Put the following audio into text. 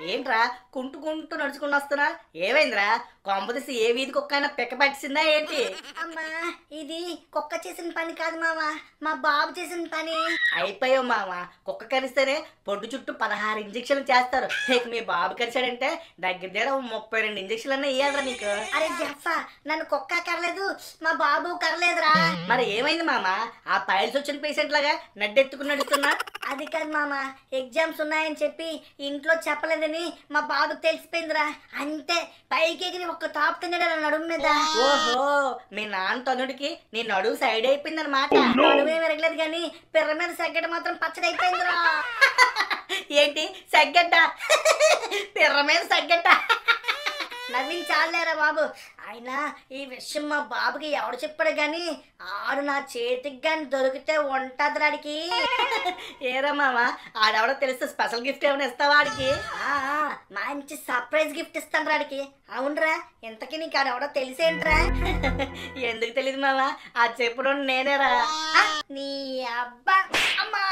ఏంట్రా కుంటుకుంటూ నడుచుకుని వస్తున్నా? ఏమైందిరా? కొంపదీసి ఏ వీధి కుక్క అయినా పిక్క పట్టిసిందా ఏంటి? అమ్మా ఇది కుక్క చేసిన పని కాదు మామ, మా బాబు చేసిన పని. అయిపోయావు మామ. కుక్క కరిస్తేనే పొడ్డు చుట్టూ 16 ఇంజక్షన్లు చేస్తారు. ఇక మీ బాబు కరిచాడంటే దగ్గర దగ్గర 32 ఇంజక్షన్లు అన్నా ఇయ్యాలరా నీకు. అరే జఫా, నన్ను కుక్క కరలేదు, మా బాబు కరలేదురా. మరి ఏమైంది మామ? ఆ పైల్స్ వచ్చిన పేషెంట్ లాగా నడ్డెత్తుకుని నడుస్తున్నా? అది కాదు మామ, ఎగ్జామ్స్ ఉన్నాయని చెప్పి ఇంట్లో చెప్పలేదని మా బాబుకి తెలిసిపోయిందిరా. అంతే పైకి ఎగిరి ఒక్క తాపు తిన్నాడు నా నడుము మీద. ఓహో, మీ నాన్న తనుడికి నీ నడువు సైడ్ అయిపోయింది అనమాట. నడుమే విరగలేదు కానీ పిర్ర మీద సగ్గడ మాత్రం పచ్చడి అయిపోయిందిరా. ఏంటి సగ్గడ్డ? పిర్ర మీద సగ్గడ్డ? నవ్వింగ్ చాలేరా బాబు. అయినా ఈ విషయం మా బాబుకి ఎవడు చెప్పాడు గాని ఆడు నా చేతికి గాని దొరికితే ఉంటదిరాడికి. ఏరా మామ, ఆడెవడో తెలిస్తే స్పెషల్ గిఫ్ట్ ఏమైనా ఇస్తావా ఆడికి? మంచి సర్ప్రైజ్ గిఫ్ట్ ఇస్తాను రాడికి. అవునరా, ఇంతకీ నీకు ఆడెవడో తెలిసేంట్రా? ఎందుకు తెలియదు మామ, ఆ చెప్పుడు నేనేరా. నీ అబ్బా అమ్మా.